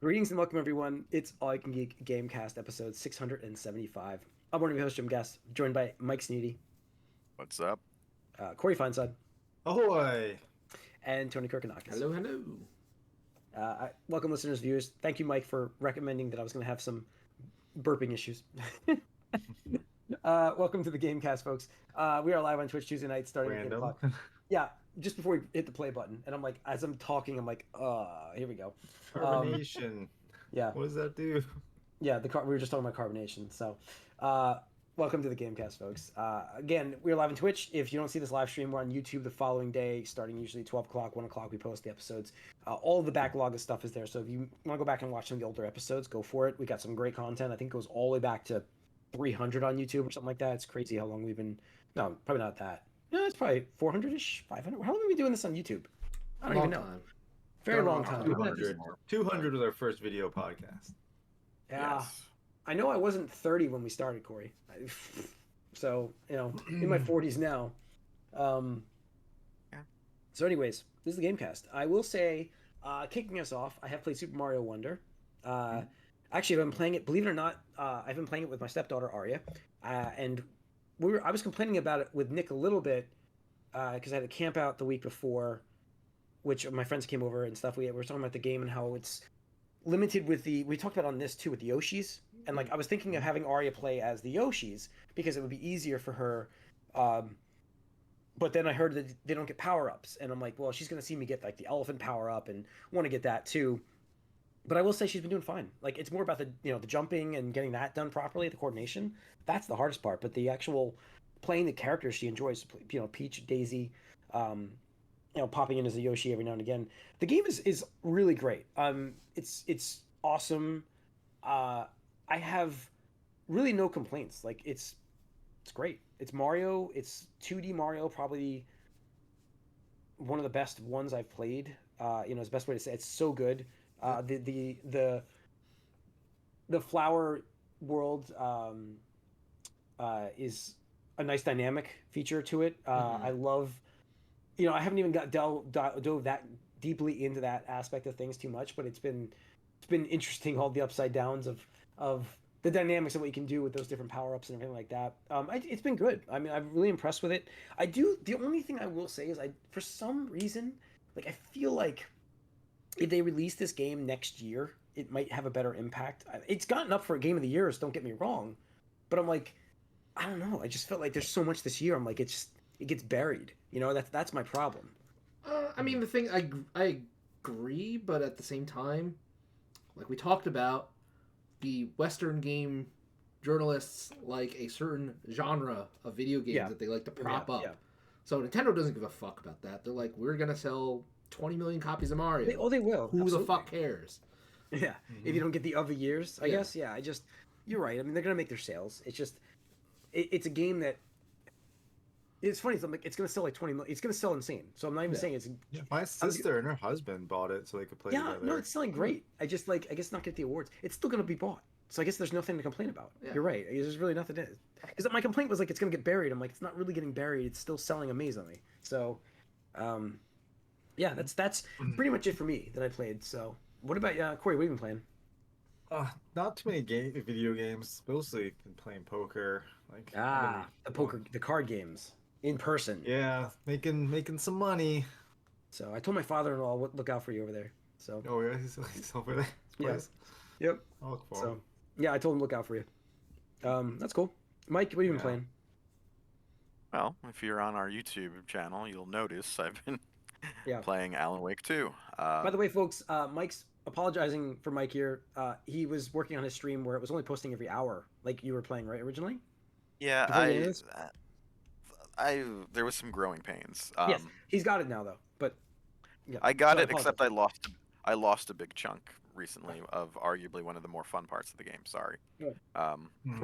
Greetings and welcome, everyone. It's All I Can Geek Gamecast, episode 675. I'm one of your hosts, Jim Guest, joined by Mike Sneedy, What's up? Corey Feinsod, Ahoy! and Tony Kirkanakis. Hello, hello. Welcome, listeners, viewers. Thank you, Mike, for recommending that I was going to have some burping issues. Welcome to the Gamecast, folks. We are live on Twitch Tuesday night, starting at 8 Random. o'clock. Yeah, just before we hit the play button, and I'm like, as I'm talking, I'm like, here we go. Carbonation. Yeah. What does that do? Yeah, we were just talking about carbonation. So, welcome to the Gamecast, folks. Again, we're live on Twitch. If you don't see this live stream, we're on YouTube the following day, starting usually 12 o'clock, 1 o'clock. We post the episodes. All of the backlog of stuff is there. So if you want to go back and watch some of the older episodes, go for it. We got some great content. I think it goes all the way back to 300 on YouTube or something like that. It's crazy how long we've been. No, probably not that. No, it's probably 400-ish, 500. How long have we been doing this on YouTube? I don't even know. Very long time. 200 was our first video podcast. Yeah. Yes. I know I wasn't 30 when we started, Corey. So, in my 40s now. Yeah. So anyways, this is the Gamecast. I will say, kicking us off, I have played Super Mario Wonder. Actually, I've been playing it, believe it or not, I've been playing it with my stepdaughter, Arya. And I was complaining about it with Nick a little bit, because I had to camp out the week before, which my friends came over and stuff. We were talking about the game and how it's limited with we talked about on this too with the Yoshis, and like I was thinking of having Arya play as the Yoshis because it would be easier for her, but then I heard that they don't get power-ups, and I'm like, well, she's gonna see me get like the elephant power-up and want to get that too. But I will say she's been doing fine. Like, it's more about the the jumping and getting that done properly, the coordination. That's the hardest part. But the actual playing the characters she enjoys, Peach, Daisy, popping in as a Yoshi every now and again. The game is really great. It's awesome. I have really no complaints. Like, it's great. It's Mario. It's 2D Mario, probably one of the best ones I've played. Is the best way to say it. It's so good. The flower world is a nice dynamic feature to it. I love. I haven't even dove that deeply into that aspect of things too much, but it's been interesting, all the upside downs of the dynamics of what you can do with those different power-ups and everything like that. It's been good. I mean, I'm really impressed with it. The only thing I will say is for some reason, like, I feel like if they release this game next year, it might have a better impact. It's gotten up for a Game of the Year, don't get me wrong, but I'm like, I don't know. I just felt like there's so much this year. I'm like, it gets buried. That's my problem. I mean, the thing, I agree, but at the same time, like we talked about, the Western game journalists like a certain genre of video games that they like to prop up. Yeah. So Nintendo doesn't give a fuck about that. They're like, we're going to sell 20 million copies of Mario. They will. Who Absolutely. the fuck cares? Yeah. If you don't get the other years, I guess. Yeah, you're right. I mean, they're going to make their sales. It's just, it's a game that, it's funny. I'm like, it's going to sell like 20 million. It's going to sell insane. So I'm not even saying it's. Yeah, my sister and her husband bought it so they could play together. Yeah, no, it's selling great. I guess not get the awards. It's still going to be bought. So I guess there's nothing to complain about. Yeah. You're right. There's really nothing to. Because my complaint was like, it's going to get buried. I'm like, it's not really getting buried. It's still selling amazingly. So, yeah, that's pretty much it for me that I played. So, what about Corey? What have you been playing? Not too many video games. Mostly been playing poker. Like the card games in person. Yeah, making some money. So I told my father-in-law, look out for you over there. So. Oh yeah, he's over there. Yeah. Yep. I'll look for him. Yeah, I told him look out for you. That's cool. Mike, what have you been playing? Well, if you're on our YouTube channel, you'll notice I've been playing Alan Wake 2. By the way, folks, Mike's apologizing for Mike here. He was working on his stream where it was only posting every hour, like you were playing, right, originally? Yeah, there was some growing pains. Yes, he's got it now though. But yeah, I got it, except I lost a big chunk recently of arguably one of the more fun parts of the game. Sorry. Well,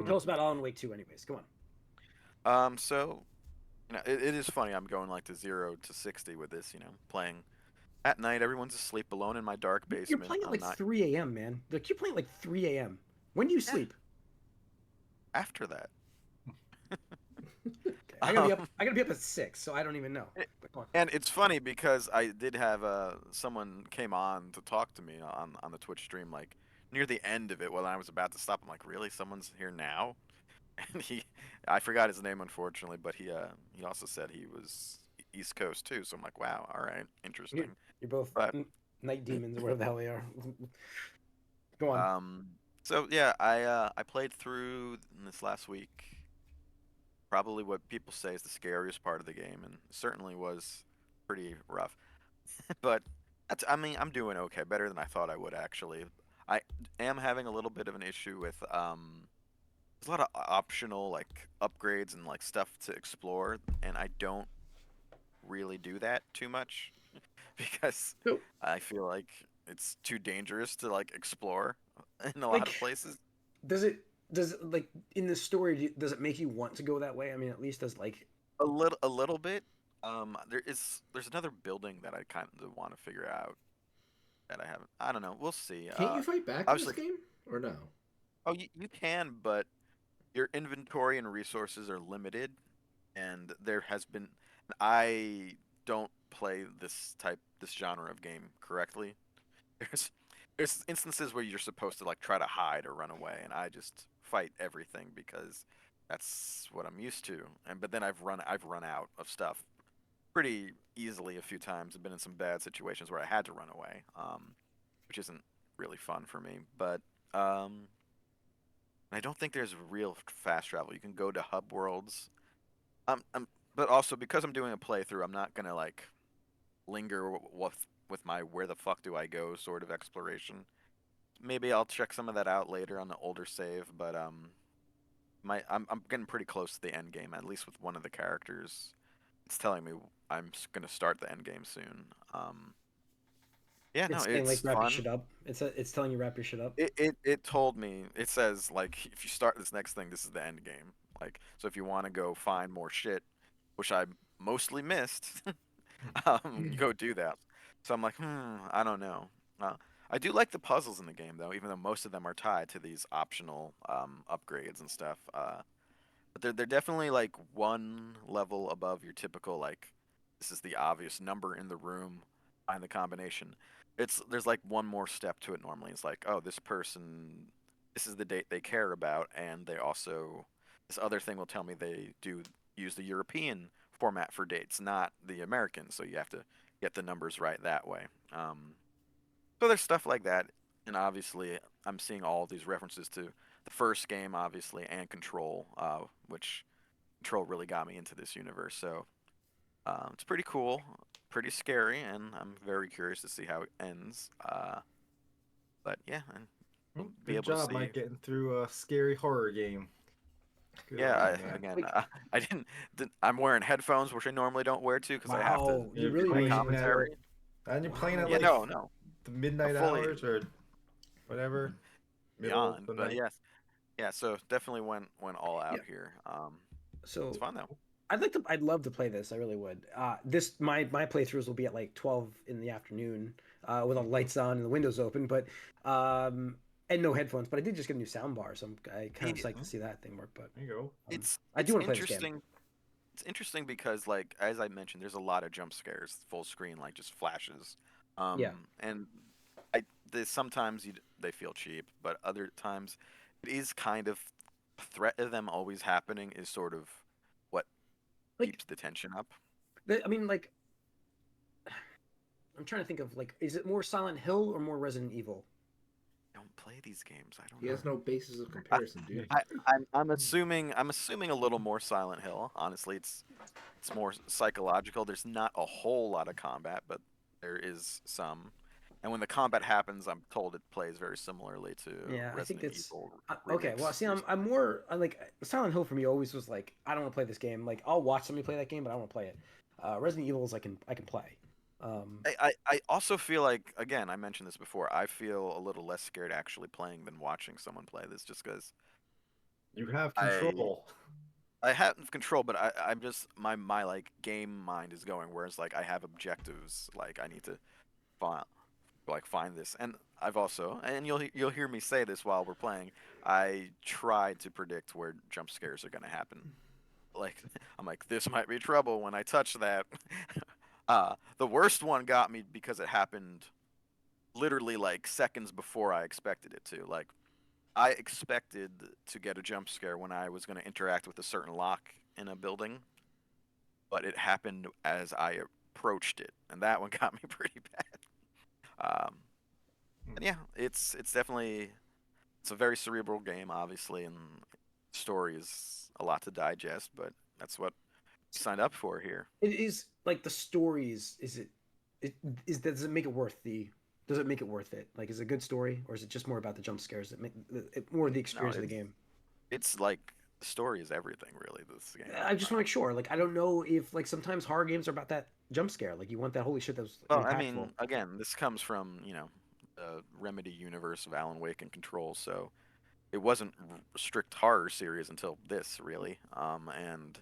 tell us about Alan Wake 2, anyways. Come on. So, it is funny. I'm going like to 0 to 60 with this. Playing at night. Everyone's asleep, alone in my dark basement. You're playing at like 3 a.m., man. Like, you're playing at like 3 a.m. When do you sleep? After that. Okay. I gotta be up. Um, I gotta be up at 6, so I don't even know. and it's funny because I did have someone came on to talk to me on the Twitch stream like near the end of it when I was about to stop. I'm like, really? Someone's here now? And I forgot his name unfortunately, but he also said he was East Coast too. So I'm like, wow, all right, You're, interesting. you're both But night demons or whatever the hell they are. Go on. um, so yeah, I played through this last week. Probably what people say is the scariest part of the game, and it certainly was pretty rough. But I mean, I'm doing okay, better than I thought I would actually. I am having a little bit of an issue with there's a lot of optional like upgrades and like stuff to explore, and I don't really do that too much because So, I feel like it's too dangerous to like explore in a lot of like, places. does it like in the story? Does it make you want to go that way? I mean, at least does like A little bit. There's another building that I kind of want to figure out that I haven't. I don't know. We'll see. Can't you fight back in this Obviously, game or no? oh, you can, but your inventory and resources are limited, and there has been. I don't play this genre of game correctly. There's there's instances where you're supposed to like try to hide or run away, and I just fight everything because that's what I'm used to. And but then I've run out of stuff pretty easily a few times. I've been in some bad situations where I had to run away, which isn't really fun for me. But I don't think there's real fast travel. You can go to hub worlds. But also because I'm doing a playthrough, I'm not gonna like linger with my where the fuck do I go sort of exploration. Maybe I'll check some of that out later on the older save, but I'm getting pretty close to the end game, at least with one of the characters. It's telling me gonna start the end game soon. Yeah, no, it's saying like it's wrap your fun. shit up. It's telling you wrap your shit up. It told me, it says like if you start this next thing, this is the end game. Like so if you want to go find more shit, which I mostly missed, you go do that. So I'm like, I don't know. Uh, I do like the puzzles in the game though, even though most of them are tied to these optional upgrades and stuff. But they're definitely like one level above your typical like this is the obvious number in the room, find the combination. There's like one more step to it normally. It's like, oh, this person this is the date they care about, and they also this other thing will tell me they do use the European format for dates, not the American, so you have to get the numbers right that way. So there's stuff like that, and obviously I'm seeing all of these references to the first game, obviously, and Control, which Control really got me into this universe. So it's pretty cool, pretty scary, and I'm very curious to see how it ends. But yeah, and we'll Well, be good able to job, see. Mike, getting through a scary horror game. Good Yeah, on you, man. again, Like, I didn't. I'm wearing headphones, which I normally don't wear too, because I have to wow, you You're do really my made playing it at, commentary. and you're playing at wow. Yeah, like no, the a midnight fully hours or whatever, middle of beyond, the but night. yes, yeah. So definitely went all Yeah. out here. It's So fun though. I'd love to play this. I really would. My playthroughs will be at like 12 in the afternoon, with all the lights on and the windows open, but and no headphones. But I did just get a new sound bar, so I kind of Yeah, psyched to see that thing work. But There you go. I do it's want to play this game. interesting. It's interesting because like as I mentioned, there's a lot of jump scares, full screen, like just flashes. Yeah, And sometimes they feel cheap, but other times it is kind of threat of them always happening is sort of what like keeps the tension up. I mean, like I'm trying to think of like, is it more Silent Hill or more Resident Evil? I don't play these games. I don't He has know. no basis of comparison, dude. I'm assuming a little more Silent Hill. Honestly, it's more psychological. There's not a whole lot of combat, but there is some. And when the combat happens, I'm told it plays very similarly to Yeah, I think Resident it's Evil okay. Well, remakes see, I'm recently. more I like Silent Hill for me. Always was like, I don't want to play this game. Like, I'll watch somebody play that game, but I don't want to play it. Resident Evil is I can play. Um, I also feel like again I mentioned this before. I feel a little less scared actually playing than watching someone play this, just because You have I control. I have control, but I'm just my like game mind is going. Whereas like I have objectives, like I need to find find this, and I've also and you'll hear me say this while we're playing. I try to predict where jump scares are going to happen. like I'm like, this might be trouble when I touch that. The worst one got me because it happened literally like seconds before I expected it to. Like I expected to get a jump scare when I was going to interact with a certain lock in a building, but it happened as I approached it, and that one got me pretty bad. And yeah, it's definitely it's a very cerebral game, obviously, and story is a lot to digest, but that's what we signed up for here. It is like the stories. Is it? Does it make it worth the? Does it make it worth it? Like, is it a good story, or is it just more about the jump scares that make more the No, experience of the game? it's like the story is everything, really. This game. I just want to make sure. Like, I don't know if like sometimes horror games are about that jump scare. Like, you want that holy shit that was Well, I impactful. mean, again, this comes from the Remedy universe of Alan Wake and Control, so it wasn't a strict horror series until this, really. And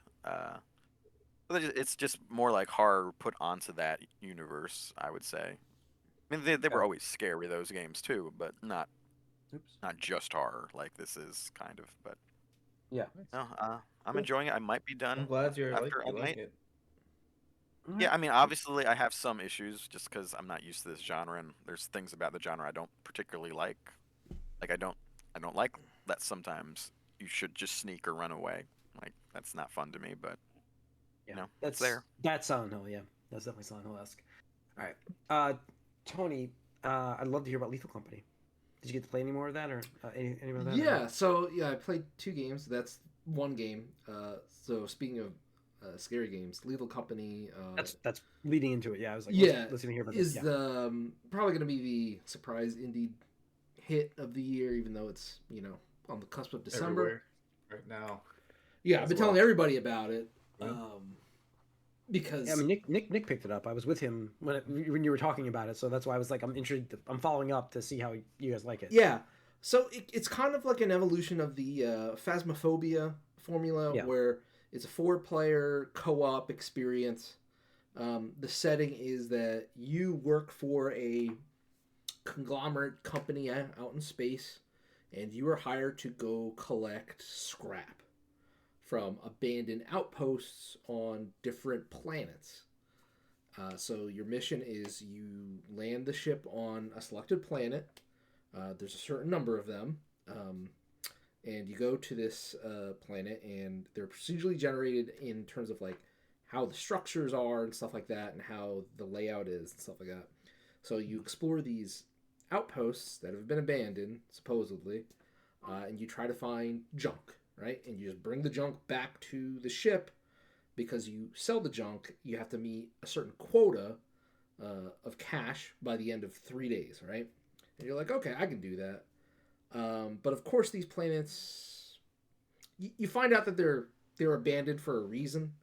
but it's just more like horror put onto that universe, I would say. I mean, they were Yeah. always scary, those games too, but Oops. not just horror like this is kind of. But Yeah. no, I'm Cool. enjoying it. I might be I'm done glad you're after a liking night. it. Yeah, I mean, obviously, I have some issues just because I'm not used to this genre, and there's things about the genre I don't particularly like. Like I don't like that sometimes you should just sneak or run away. Like that's not fun to me, but Yeah. it's there. That's Silent Hill. Yeah, that's definitely Silent Hill-esque. All right, Tony, I'd love to hear about Lethal Company. Did you get to play any more of that, or any more of that? Yeah, so yeah, I played 2 games. That's one game. So speaking of scary games, Lethal Company. That's leading into it. Yeah, I was like, Yeah, let's even hear about is this. Yeah. probably going to be the surprise indie hit of the year, even though it's on the cusp of December. Everywhere right now. Yeah, I've been telling everybody about it. Yeah. Because Yeah, I mean, Nick picked it up. I was with him when you were talking about it, so that's why I was like, I'm interested. I'm following up to see how you guys like it. yeah, so it's kind of like an evolution of the Phasmophobia formula, Yeah. where it's a 4-player co-op experience. The setting is that you work for a conglomerate company out in space, and you are hired to go collect scrap from abandoned outposts on different planets. So your mission is you land the ship on a selected planet. There's a certain number of them. And you go to this planet, and they're procedurally generated in terms of like how the structures are and stuff like that, and how the layout is and stuff like that. So you explore these outposts that have been abandoned, supposedly, and you try to find junk, right? And you just bring the junk back to the ship, because you sell the junk, you have to meet a certain quota of cash by the end of 3 days, right? And you're like, okay, I can do that. But of course, these planets, you find out that they're abandoned for a reason,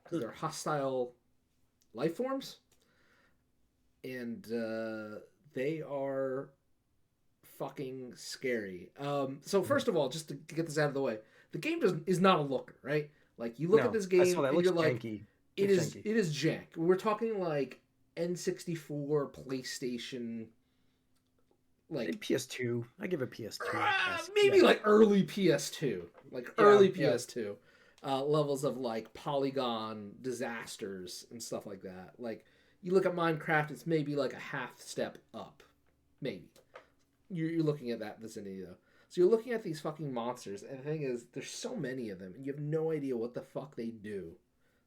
because they're hostile life forms, and they are fucking scary. So first of all, just to get this out of the way, the game is not a looker, right? Like, you look at this game and you're like, janky. it is jank. We're talking like N64, PlayStation, like PS2. I give it PS2. maybe like early PS2, PS2 levels of like polygon disasters and stuff like that. Like, you look at Minecraft, it's maybe like a half step up, maybe. You're looking at that vicinity though. So you're looking at these fucking monsters, and the thing is, there's so many of them, and you have no idea what the fuck they do.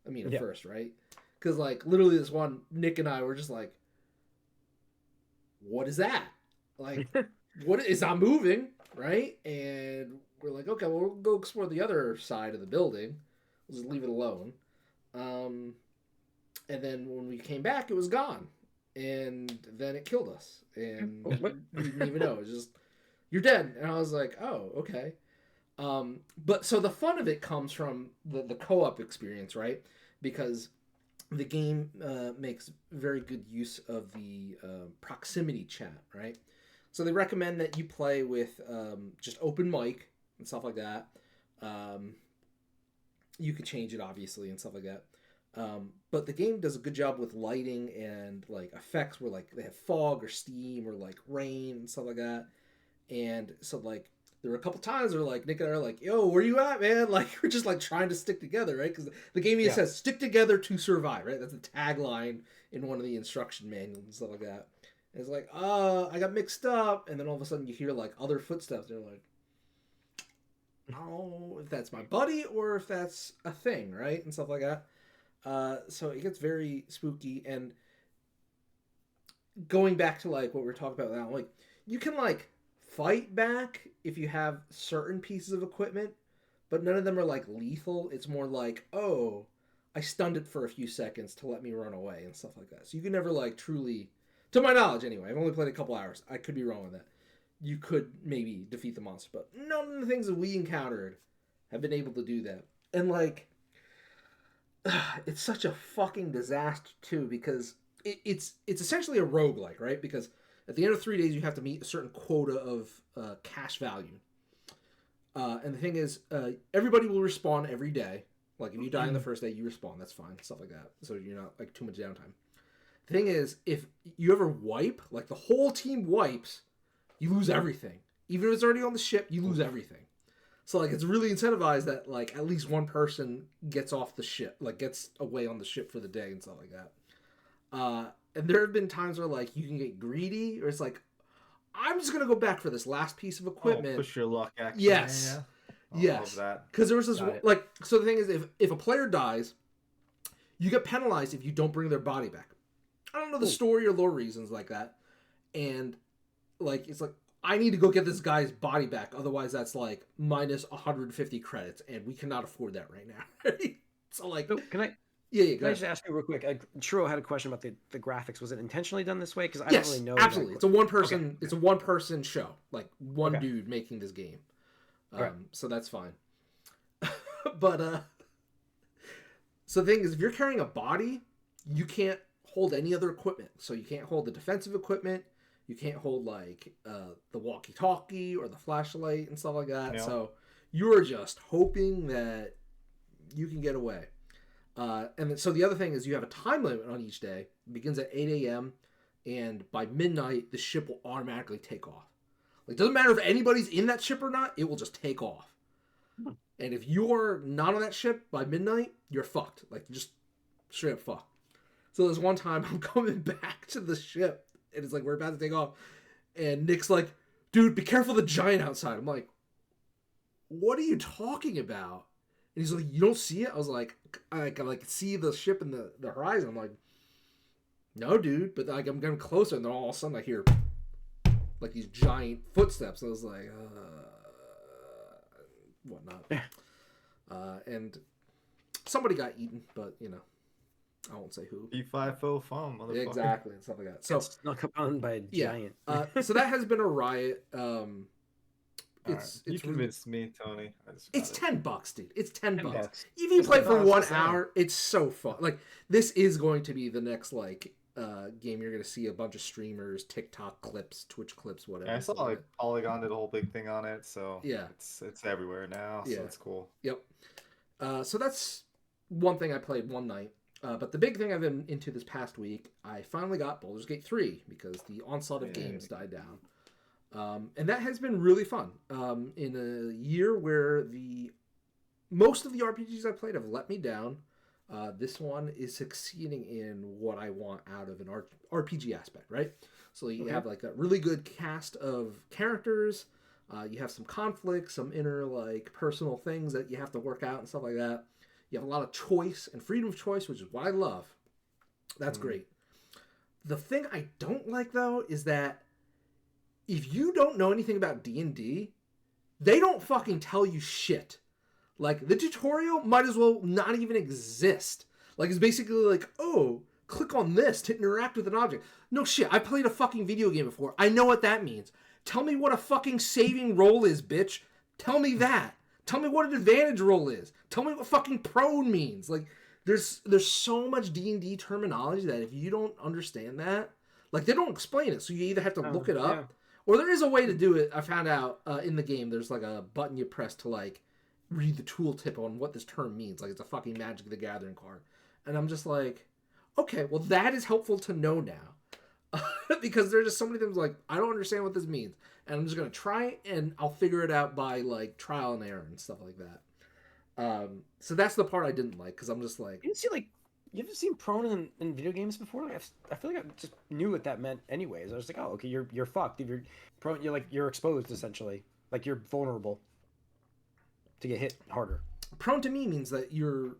I mean, at first, right? Because, like, literally this one, Nick and I were just like, what is that? Like, what is not moving, right? And we're like, okay, well, we'll go explore the other side of the building. We'll just leave it alone. And then when we came back, it was gone. And then it killed us. And we didn't even know. It was just, you're dead. And I was like, oh, okay. But so the fun of it comes from the co-op experience, right? Because the game makes very good use of the proximity chat, right? So they recommend that you play with just open mic and stuff like that. You could change it, obviously, and stuff like that. But the game does a good job with lighting and like effects where like they have fog or steam or like rain and stuff like that. And so like there were a couple times where like Nick and I are like, "Yo, where you at, man?" Like we're just like trying to stick together, right? Because the game even says "stick together to survive," right? That's the tagline in one of the instruction manuals and stuff like that. And it's like, I got mixed up, and then all of a sudden you hear like other footsteps. And you're like, I don't know if that's my buddy or if that's a thing, right? And stuff like that. So it gets very spooky. And going back to like what we were talking about now, like you can like fight back if you have certain pieces of equipment, but none of them are like lethal. It's more like, oh, I stunned it for a few seconds to let me run away and stuff like that. So you can never like truly, to my knowledge anyway, I've only played a couple hours. I could be wrong with that. You could maybe defeat the monster, but none of the things that we encountered have been able to do that. And like, it's such a fucking disaster too, because it's essentially a roguelike, right? Because at the end of 3 days, you have to meet a certain quota of cash value. And the thing is, everybody will respawn every day. Like, if you die on the first day, you respawn. That's fine. Stuff like that. So you're not, like, too much downtime. The thing is, if you ever wipe, like, the whole team wipes, you lose everything. Even if it's already on the ship, you lose everything. So, like, it's really incentivized that, like, at least one person gets off the ship. Like, gets away on the ship for the day and stuff like that. And there have been times where, like, you can get greedy, or it's like, I'm just going to go back for this last piece of equipment. Push your luck, actually. Yes. Yeah. Yes. Love that. Because there was this, like, so the thing is, if a player dies, you get penalized if you don't bring their body back. I don't know the story or lore reasons like that. And, like, it's like, I need to go get this guy's body back. Otherwise, that's, like, minus 150 credits. And we cannot afford that right now. So, like... So can I... Yeah, Can I just ask you real quick? Churro had a question about the graphics. Was it intentionally done this way? Because I yes, don't really know. Absolutely. It's a one person. Okay. It's a one person show. Like one dude making this game. Right. So that's fine. But so the thing is, if you're carrying a body, you can't hold any other equipment. So you can't hold the defensive equipment. You can't hold like the walkie-talkie or the flashlight and stuff like that. No. So you're just hoping that you can get away. And then, so the other thing is you have a time limit on each day. It begins at 8 a.m. and by midnight, the ship will automatically take off. Like, it doesn't matter if anybody's in that ship or not, it will just take off. And if you're not on that ship by midnight, you're fucked. Like, just straight up fucked. So there's one time I'm coming back to the ship, and it's like, we're about to take off. And Nick's like, dude, be careful of the giant outside. I'm like, what are you talking about? And he's like, you don't see it? I was like, I can like see the ship in the horizon. I'm like, no, dude. But like I'm getting closer, and then all of a sudden I hear like these giant footsteps. I was like, whatnot. And somebody got eaten, but you know, I won't say who. P5O fun, motherfucker. Exactly, and stuff like that. So snuck upon by a giant. So that has been a riot. You convinced me, Tony. It's $10, dude. It's $10. $10. If you play for $10, 1 that's hour, it's so fun. Like this is going to be the next like game you're going to see a bunch of streamers, TikTok clips, Twitch clips, whatever. Yeah, I saw like Polygon did a whole big thing on it, so yeah, it's everywhere now. So it's cool. Yep. So that's one thing I played one night. But the big thing I've been into this past week, I finally got Baldur's Gate 3 because the onslaught of games died down. And that has been really fun. In a year where most of the RPGs I played have let me down, this one is succeeding in what I want out of an RPG aspect, right? So you have like a really good cast of characters. You have some conflict, some inner like personal things that you have to work out and stuff like that. You have a lot of choice and freedom of choice, which is what I love. That's great. The thing I don't like though is that if you don't know anything about D&D, they don't fucking tell you shit. Like, the tutorial might as well not even exist. Like, it's basically like, oh, click on this to interact with an object. No shit, I played a fucking video game before. I know what that means. Tell me what a fucking saving roll is, bitch. Tell me that. Tell me what an advantage roll is. Tell me what fucking prone means. Like, there's so much D&D terminology that if you don't understand that, like, they don't explain it. So you either have to look it up, or there is a way to do it. I found out in the game, there's like a button you press to like read the tooltip on what this term means. Like it's a fucking Magic the Gathering card. And I'm just like, okay, well that is helpful to know now. because there's just so many things like I don't understand what this means, and I'm just gonna try it, and I'll figure it out by like trial and error and stuff like that. So that's the part I didn't like because I'm just like, You didn't see like you ever seen prone in video games before? Like, I feel like I just knew what that meant anyways. I was like, oh, okay, you're fucked. If you're prone, you're exposed essentially. Like you're vulnerable to get hit harder. prone to me means that you're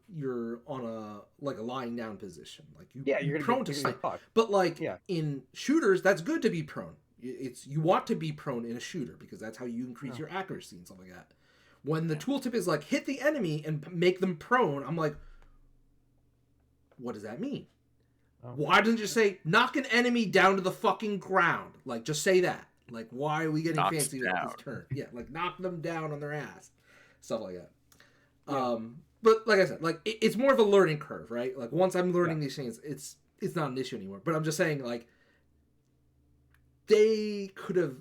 on a like a lying down position, like Yeah, you're you're prone gonna to get snipe. fucked. But like Yeah. in shooters, that's good to be prone. It's you want to be prone in a shooter because that's how you increase Oh. your accuracy and stuff like that. When the tooltip is like hit the enemy and make them prone, I'm like, what does that mean? Oh. Why doesn't it just say knock an enemy down to the fucking ground? Like just say that. Like why are we getting Knocks fancy with down. this turn? Yeah, like knock them down on their ass, stuff like that. Yeah. But like I said, like it's more of a learning curve, right? Like once I'm learning these things, it's not an issue anymore. But I'm just saying, like they could have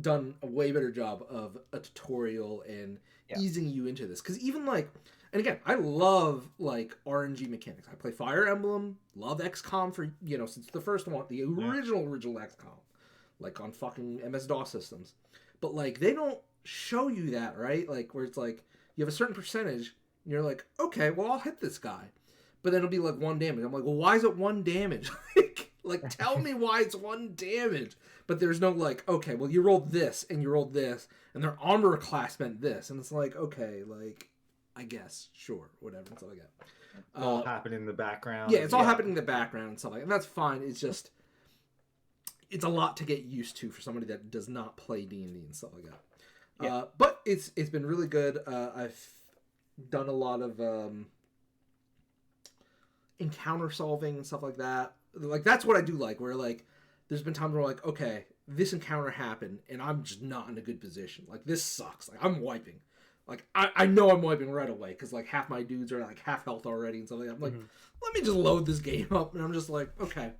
done a way better job of a tutorial and easing you into this. Because even like, and again, I love like RNG mechanics. I play Fire Emblem, love XCOM for since the first one, the original XCOM, like on fucking MS DOS systems. But like they don't show you that, right? Like where it's like you have a certain percentage. And you're like, okay, well, I'll hit this guy. But then it'll be like 1 damage. I'm like, well, why is it 1 damage? like, tell me why it's 1 damage. But there's no like, okay, well, you rolled this and you rolled this, and their armor class meant this. And it's like, okay, like, I guess, sure, whatever, and stuff like that. It's all happening in the background. Yeah, it's all happening in the background and stuff like that. And that's fine. It's just, it's a lot to get used to for somebody that does not play D&D and stuff like that. Yeah. But it's been really good. I've done a lot of encounter solving and stuff like that. Like that's what I do like. Where like there's been times where like, okay, this encounter happened and I'm just not in a good position. Like this sucks. Like I'm wiping. Like I know I'm wiping right away because like half my dudes are like half health already and stuff like that. I'm like, let me just load this game up, and I'm just like, okay.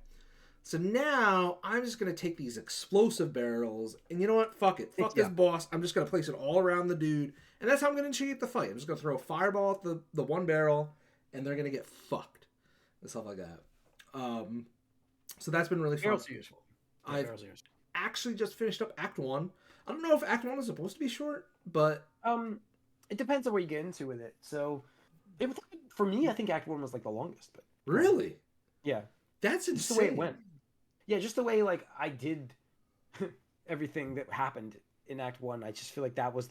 So now I'm just gonna take these explosive barrels, and you know what? Fuck it. Fuck this boss. I'm just gonna place it all around the dude, and that's how I'm gonna initiate the fight. I'm just gonna throw a fireball at the one barrel, and they're gonna get fucked and stuff like that. So that's been really fun. Barrels are useful. I've Barrels are useful. actually just finished up Act 1. I don't know if Act 1 is supposed to be short, but It depends on what you get into with it. So, for me, I think Act 1 was like the longest. But really, yeah, that's insane. just the way it went. Yeah, just the way like I did everything that happened in Act 1. I just feel like that was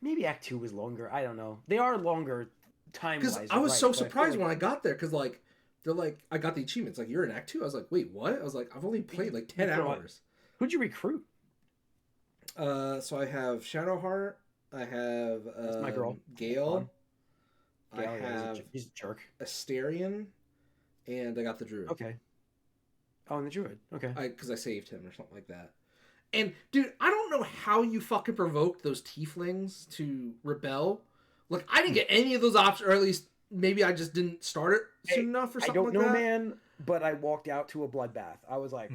maybe Act 2 was longer. I don't know. They are longer time wise. Because I was so surprised when I got there because like they're like I got the achievements like you're in Act 2. I was like, wait, what? I was like, I've only played like 10 hours. Who'd you recruit? So I have Shadowheart. I have That's my girl. Gale. I Gale, yeah, have he's a jerk. Asterion, and I got the Druid. Okay. Oh, and the Druid. Okay. Because I saved him or something like that. And dude, I don't know how you fucking provoked those tieflings to rebel. Like I didn't get any of those options, or at least maybe I just didn't start it soon enough or something. I don't like know, that. man. But I walked out to a bloodbath. I was like,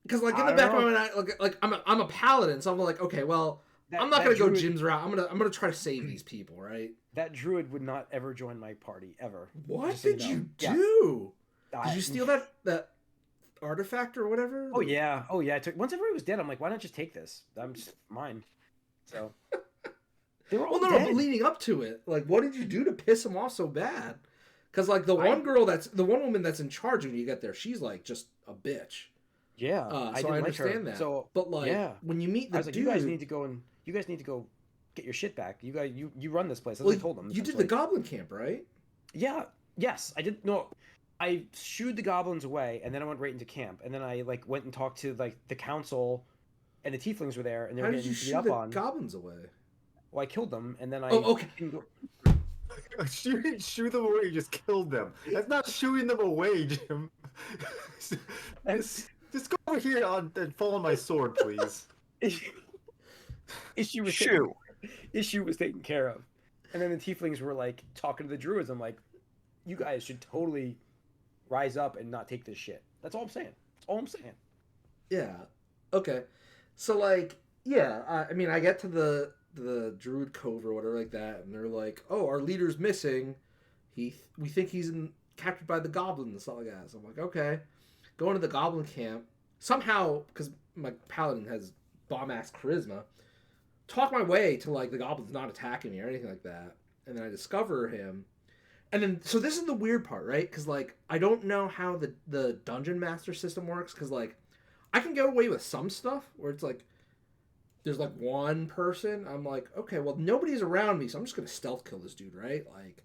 because like in the back of my mind, like I'm a paladin, so I'm like, okay, well, I'm not gonna go Jim's route. I'm gonna try to save these people, right? That Druid would not ever join my party ever. What Just so did know. you Yeah. do? Did you steal that artifact or whatever? Oh yeah. I took once everybody was dead. I'm like, why not just take this? I'm just mine. So they were all Well, no, dead. but leading up to it, like, what did you do to piss him off so bad? Because like the one woman that's in charge when you get there, she's like just a bitch. Yeah, So I understand that. So, but like, yeah. when you meet the I was like, dude, you guys need to go get your shit back. You guys, you run this place. As well, I told them. you did the goblin camp, right? Yeah. Yes, I did. No, I shooed the goblins away, and then I went right into camp, and then I like went and talked to like the council, and the tieflings were there, and they were How did getting you beat shoot up the on. goblins away? Well, I killed them, and then I. Oh, okay. You didn't shoot them away, you just killed them. That's not shooting them away, Jim. Just go over here and fall on my sword, please. Issue was taken care of, and then the tieflings were like talking to the druids. I'm like, you guys should totally rise up and not take this shit. That's all I'm saying. That's all I'm saying. Yeah. Okay. So like, yeah. I mean, I get to the Druid Cove or whatever like that, and they're like, "Oh, our leader's missing. We think he's captured by the goblins and stuff like that." So I'm like, "Okay." go into the goblin camp, somehow, because my paladin has bomb-ass charisma, talk my way to, like, the goblin's not attacking me or anything like that. And then I discover him. And then, so this is the weird part, right? Because, like, I don't know how the dungeon master system works, because, like, I can get away with some stuff where it's, like, there's, like, one person. I'm like, okay, well, nobody's around me, so I'm just going to stealth kill this dude, right? Like,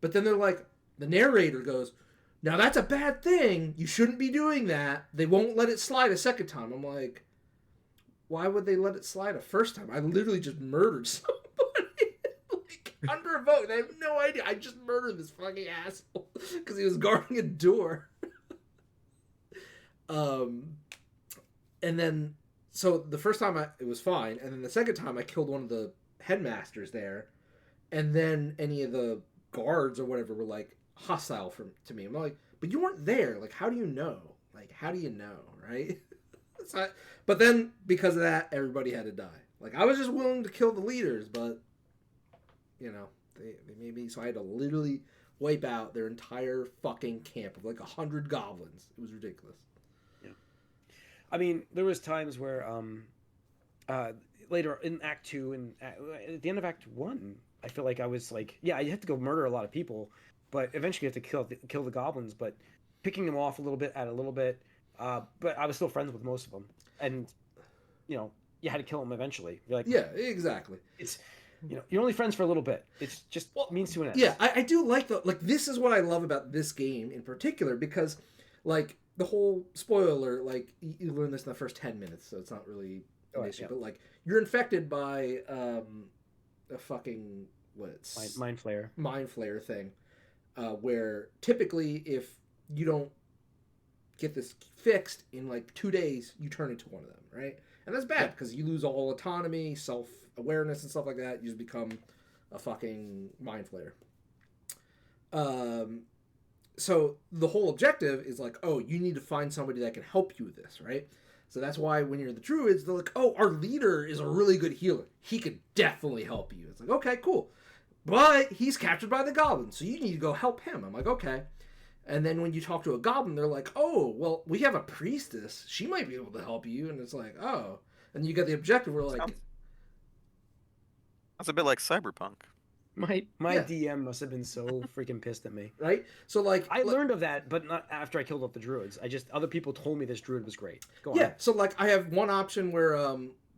but then they're like, the narrator goes, now that's a bad thing. You shouldn't be doing that. They won't let it slide a second time. I'm like, why would they let it slide a first time? I literally just murdered somebody. Like, under a vote. I have no idea. I just murdered this fucking asshole because he was guarding a door. And then, so the first time it was fine. And then the second time I killed one of the headmasters there. And then any of the guards or whatever were like hostile to me. I'm like, but you weren't there. Like, how do you know? Like, how do you know, right? But then, because of that, everybody had to die. Like, I was just willing to kill the leaders, but, you know, they made me, so I had to literally wipe out their entire fucking camp of like 100 goblins. It was ridiculous. Yeah. I mean, there was times where, later in Act 2 and at the end of Act 1, I feel like I was like, yeah, you have to go murder a lot of people, but eventually you have to kill the goblins, but picking them off a little bit at a little bit, but I was still friends with most of them, and you know, you had to kill them eventually. You're like, yeah, exactly. It's, you know, you're only friends for a little bit. It's just means to an end. Yeah, I do like this is what I love about this game in particular, because like the whole spoiler alert, like you learn this in the first 10 minutes, so it's not really an issue. Yeah. But like you're infected by a fucking mind flayer thing, where typically if you don't get this fixed in like 2 days, you turn into one of them, right? And that's bad because you lose all autonomy, self-awareness, and stuff like that. You just become a fucking mind flayer. So the whole objective is like, oh, you need to find somebody that can help you with this, right? So that's why when you're the druids, they're like, oh, our leader is a really good healer. He could definitely help you. It's like, okay, cool. But he's captured by the goblins, so you need to go help him. I'm like, okay. And then when you talk to a goblin, they're like, oh, well, we have a priestess. She might be able to help you. And it's like, oh. And you get the objective where like... That's a bit like Cyberpunk. My DM must have been so freaking pissed at me. Right? So like... I learned of that, but not after I killed off the druids. Other people told me this druid was great. Go on. Yeah, so like I have one option where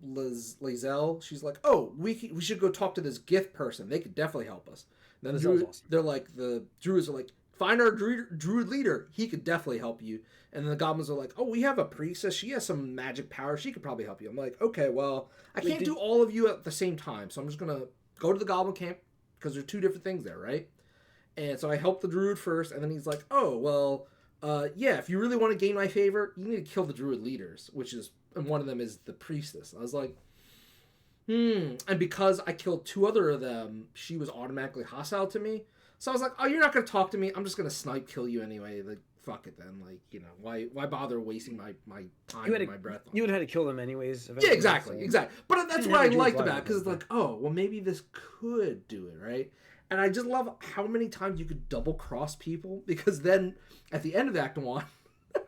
Lizelle, she's like, oh, we should go talk to this gift person. They could definitely help us. And then Lizelle's awesome. They're like, the druids are like, find our druid leader. He could definitely help you. And then the goblins are like, oh, we have a priestess. She has some magic power. She could probably help you. I'm like, okay, well, I can't do all of you at the same time. So I'm just going to go to the goblin camp because there's two different things there, right? And so I help the druid first. And then he's like, oh, well, yeah, if you really want to gain my favor, you need to kill the druid leaders, and one of them is the priestess. I was like, And because I killed two other of them, she was automatically hostile to me. So I was like, oh, you're not going to talk to me. I'm just going to snipe kill you anyway. Like, fuck it then. Like, you know, why bother wasting my time and my breath on You would have had to kill them anyways. Yeah, exactly. But that's what I liked about it, because it's like, oh, well, maybe this could do it, right? And I just love how many times you could double cross people, because then at the end of Act 1,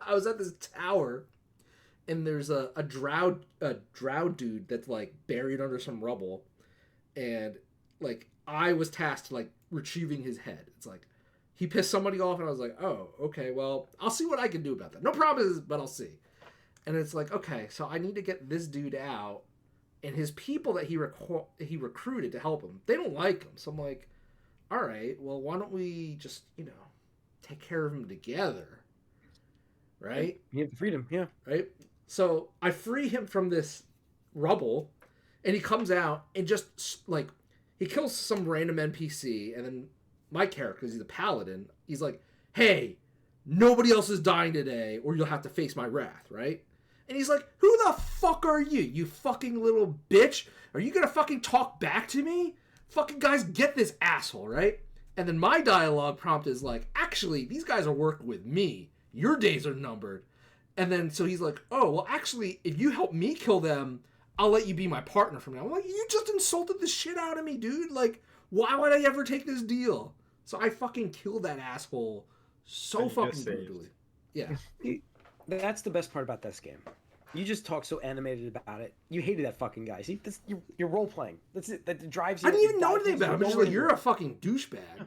I was at this tower, and there's a drow dude that's like buried under some rubble, and like I was tasked to like retrieving his head. It's like he pissed somebody off, and I was like, oh, okay, well, I'll see what I can do about that. No promises, but I'll see. And it's like, okay, so I need to get this dude out, and his people that he recruited to help him, they don't like him. So I'm like, all right, well, why don't we just, you know, take care of him together, right? You have the freedom, yeah. Right? So I free him from this rubble, and he comes out and just, like, he kills some random NPC, and then my character, because he's a paladin, he's like, hey, nobody else is dying today, or you'll have to face my wrath, right? And he's like, who the fuck are you, you fucking little bitch? Are you gonna fucking talk back to me? Fucking guys, get this asshole, right? And then my dialogue prompt is like, actually, these guys are working with me. Your days are numbered. And then, so he's like, oh, well, actually, if you help me kill them, I'll let you be my partner from now. I'm like, you just insulted the shit out of me, dude. Like, why would I ever take this deal? So I fucking killed that asshole so fucking brutally. Yeah. That's the best part about this game. You just talk so animated about it. You hated that fucking guy. See, you're role playing. That's it. That drives you. I didn't even know drives anything you about him. to I'm just know like, you're anything. a fucking douchebag.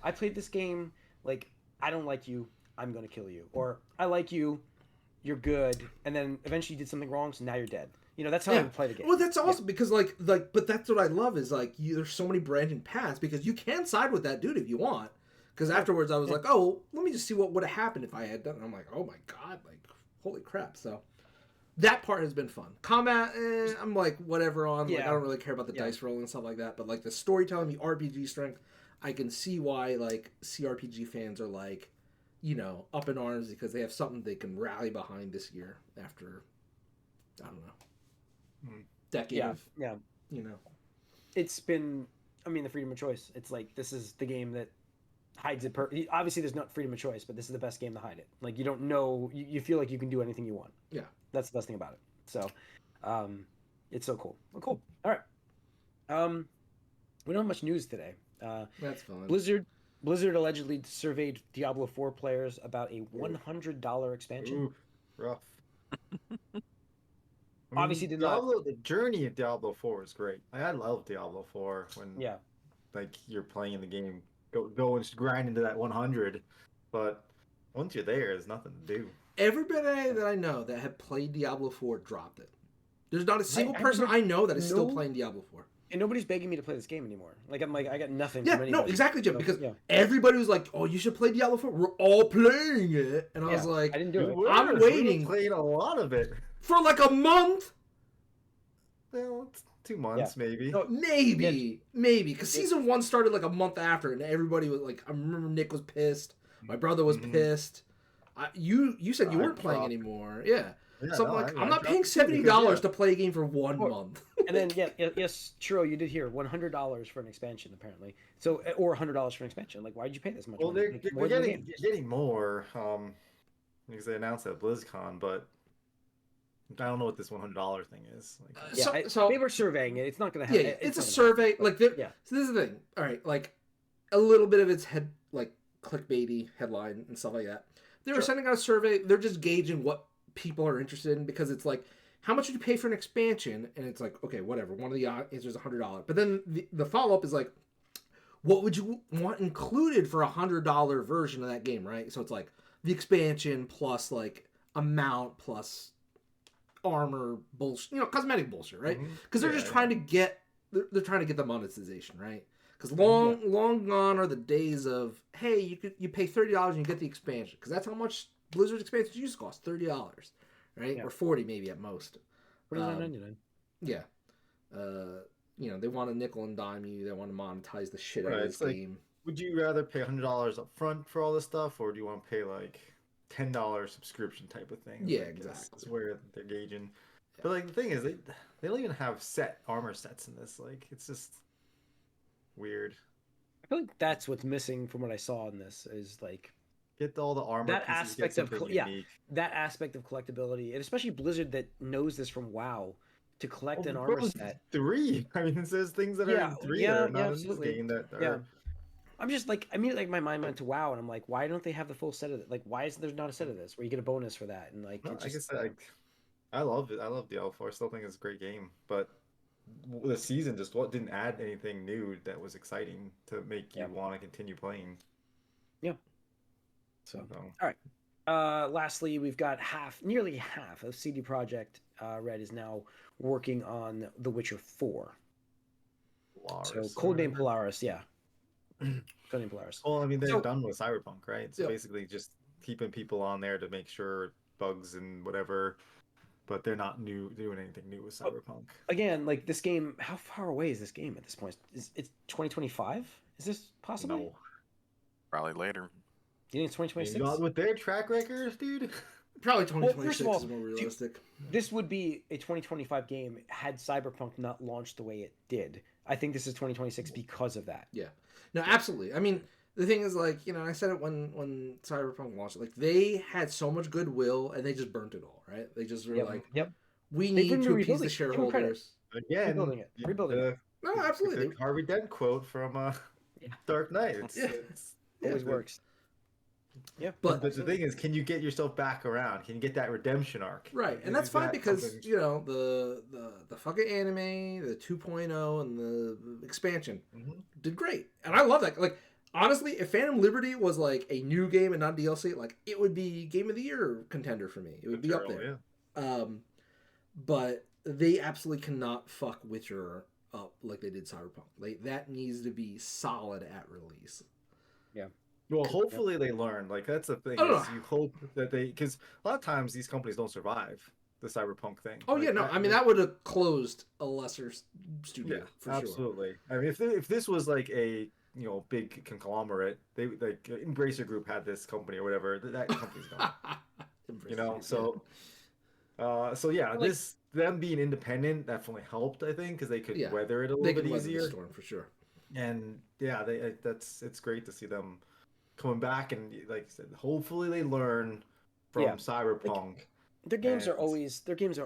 I played this game like I don't like you. I'm gonna kill you. Or I like you. You're good. And then eventually you did something wrong, so now you're dead. You know, that's how I would play the game. Well, that's awesome because but that's what I love is like there's so many branching paths because you can side with that dude if you want. Because afterwards I was like, oh, let me just see what would have happened if I had done it. I'm like, oh my god, like holy crap. So that part has been fun. Combat, I'm like whatever on. Like I don't really care about the dice roll and stuff like that. But like the storytelling, the RPG strength, I can see why like CRPG fans are like, you know, up in arms because they have something they can rally behind this year after I don't know. Decade of you know, it's been, I mean, the freedom of choice. It's like this is the game that hides it. Obviously there's not freedom of choice, but this is the best game to hide it. Like you don't know, you feel like you can do anything you want. Yeah, that's the best thing about it. So it's so cool. Well, cool. All right. We don't have much news today. that's fun. Blizzard allegedly surveyed Diablo 4 players about a $100 expansion. Ooh, rough. Obviously did Diablo, not. The journey of Diablo 4 is great. I love Diablo 4 when like you're playing the game, go and grind into that 100. But once you're there, there's nothing to do. Everybody that I know that had played Diablo 4 dropped it. There's not a single person I know that is still playing Diablo 4. And nobody's begging me to play this game anymore. Like I'm like I got nothing. Yeah, from anybody. no, exactly, Jim. So, because everybody was like, "Oh, you should play Diablo 4." We're all playing it, and I was like, I didn't do it. I'm waiting. Playing a lot of it for like a month. Well, it's 2 months maybe. No, maybe, because season 1 started like a month after, and everybody was like, I remember Nick was pissed, my brother was pissed. You said you weren't playing anymore. Yeah. So I'm like, I'm not paying $70 to play a game for 1 month. And then yes, Churro, you did hear $100 for an expansion apparently. So or $100 for an expansion. Like, why did you pay this much? Well, money? they're getting more because they announced at BlizzCon, but I don't know what this $100 thing is. Like, so they were surveying it. It's not going to happen. Yeah, it's a survey. Like, so this is the thing. All right, like a little bit of it's clickbaity headline and stuff like that. They were sending out a survey. They're just gauging what people are interested in because it's like, how much would you pay for an expansion? And it's like, okay, whatever. One of the answers is $100. But then the follow up is like, what would you want included for $100 version of that game, right? So it's like the expansion plus like amount plus armor bullshit, cosmetic bullshit, right? Because they're just trying to get they're trying to get the monetization, right? Because long gone are the days of, hey, you pay $30 and you get the expansion, because that's how much Blizzard expansions used to cost, $30, right? Or $40 maybe at most. $49.99. Yeah. They want to nickel and dime you. They want to monetize the shit out of this game. Would you rather pay $100 up front for all this stuff, or do you want to pay like $10 subscription type of thing? Yeah, like, exactly. That's where they're gauging. Yeah. But like the thing is, they don't even have set armor sets in this. Like, it's just weird. I feel like that's what's missing from what I saw in this is like get all the armor. That aspect of that aspect of collectability, and especially Blizzard that knows this from WoW, to collect an armor set. 3. I mean, there's things that are in 3 that are not in this game that are. I'm just like, immediately my mind went to WoW, and I'm like, why don't they have the full set of it? Like, why is there not a set of this where you get a bonus for that? And like, I love it. I love Diablo 4. I still think it's a great game, but the season just didn't add anything new that was exciting to make you want to continue playing. Yeah. So all right. Lastly, we've got nearly half of CD Projekt Red is now working on The Witcher 4. Polaris, so codename Polaris, codename Polaris. Well, I mean, they're done with Cyberpunk, right? So basically just keeping people on there to make sure bugs and whatever, but they're not doing anything new with Cyberpunk. Again, like this game, how far away is this game at this point? It's 2025? Is this possible? No. Probably later. You think it's 2026? Not with their track records, dude. Probably 2026 is more realistic. This would be a 2025 game had Cyberpunk not launched the way it did. I think this is 2026 because of that. Yeah. No, absolutely. I mean, the thing is, like, I said it when Cyberpunk launched. Like, they had so much goodwill, and they just burnt it all, right? They just were we need to appease the shareholders. Again, rebuilding it. No, absolutely. The Harvey Dent quote from Dark Knight. It always works. Yeah. But the thing is, can you get yourself back around? Can you get that redemption arc? right, and that's fine because the fucking anime, the 2.0, and the expansion did great, and I love that. Like honestly, if Phantom Liberty was like a new game and not DLC, like it would be Game of the Year contender for me. It would be up there. Yeah. But they absolutely cannot fuck Witcher up like they did Cyberpunk. Like that needs to be solid at release. Yeah. Well, hopefully they learn. Like that's the thing. Is you hope that because a lot of times these companies don't survive the Cyberpunk thing. Oh yeah, no. I mean that would have closed a lesser studio for absolutely. Sure. I mean, if this was like a big conglomerate, they like Embracer Group had this company or whatever. That company's gone. So yeah, like, them being independent definitely helped. I think because they could weather it a little bit easier. The storm for sure. And yeah, it's great to see them coming back, and like I said, hopefully they learn from Cyberpunk. Like, their games are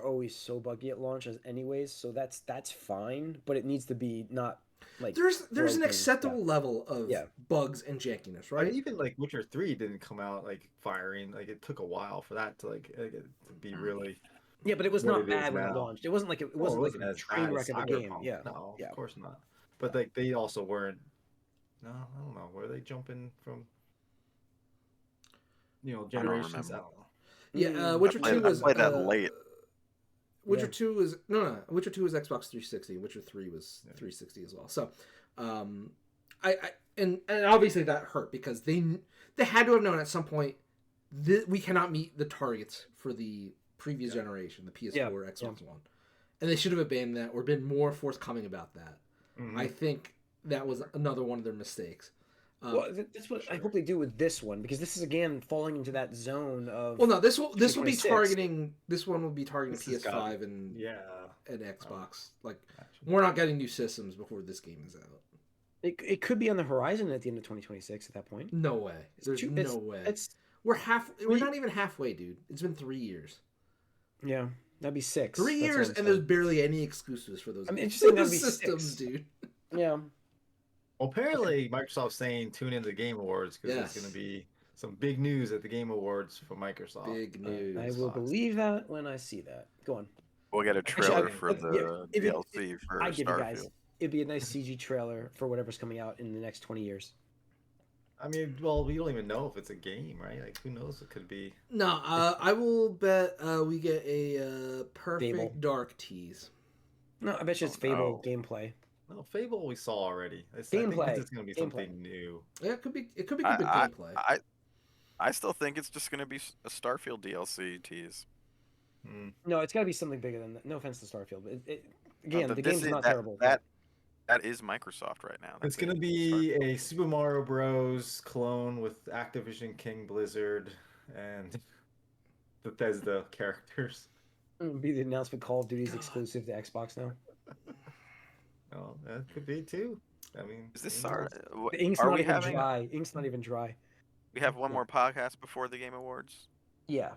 always so buggy at launch as anyways, so that's fine, but it needs to be not like there's an acceptable level of bugs and jankiness, right? I mean, even like Witcher 3 didn't come out like firing. Like it took a while for that to to be really. Yeah, but it was not bad when it launched. It wasn't like it wasn't like a train wreck of a game. Yeah, no, of course not. But like they also weren't. No, I don't know. Were they jumping from? Generations. I don't know. Yeah, Witcher 2 was played that late. Witcher 2 was Witcher 2 was Xbox 360. Witcher 3 was 360 as well. So, and obviously that hurt because they had to have known at some point that we cannot meet the targets for the previous generation, the PS4 or Xbox One, and they should have abandoned that or been more forthcoming about that. Mm-hmm. I think that was another one of their mistakes. Well, that's what I hope they do with this one because this is again falling into that zone of. Well, no, this will be targeting. This one will be targeting PS5 and Xbox. Like we're not getting new systems before this game is out. It could be on the horizon at the end of 2026 at that point. No way. There's no way. We're not even halfway, dude. It's been 3 years. Yeah, that'd be 6. 3 years, and there's barely any exclusives for those. I mean, interesting. That'd be systems, 6. Dude. Yeah. Well, apparently Microsoft's saying tune into the Game Awards because there's going to be some big news at the Game Awards for Microsoft. Big news. I will believe that when I see that. Go on. We'll get a trailer for the DLC for Starfield. You guys, it'd be a nice CG trailer for whatever's coming out in the next 20 years. I mean, well, we don't even know if it's a game, right? Like, who knows? It could be. No, I will bet we get a perfect Fable. Dark tease. No, I bet you it's Fable gameplay. No, Fable we saw already. Gameplay. I think it's going to be something new. Yeah, it could be good gameplay. I still think it's just going to be a Starfield DLC tease. No, it's got to be something bigger than that. No offense to Starfield, but the game's not terrible. That is Microsoft right now. It's going to be a Super Mario Bros. Clone with Activision King Blizzard and Bethesda characters. It'll be the announcement Call of Duty's exclusive to Xbox now. Oh, that could be too. I mean, is this the ink's not even dry? Ink's not even dry. We have one more podcast before the Game Awards. Yeah,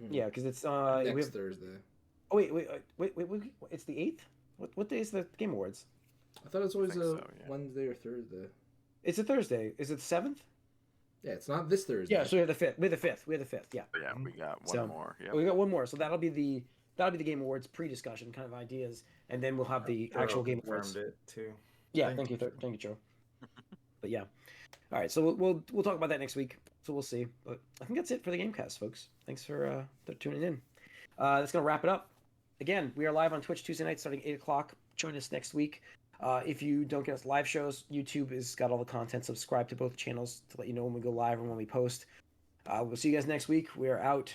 yeah, because it's next Thursday. Oh wait, it's the 8th. What day is the Game Awards? I thought it was always Wednesday or Thursday. It's a Thursday. Is it the 7th? Yeah, it's not this Thursday. Yeah, so we have the 5th. We have the 5th. Yeah. Yeah, we got one more. Yeah, we got one more. So that'll be the Game Awards pre-discussion kind of ideas, and then we'll have the actual Game Awards. It too. Yeah, thank you, Joe. But yeah, all right. So we'll talk about that next week. So we'll see. But I think that's it for the Gamecast, folks. Thanks for tuning in. That's gonna wrap it up. Again, we are live on Twitch Tuesday night starting 8:00. Join us next week. If you don't get us live shows, YouTube has got all the content. Subscribe to both channels to let you know when we go live and when we post. We'll see you guys next week. We are out.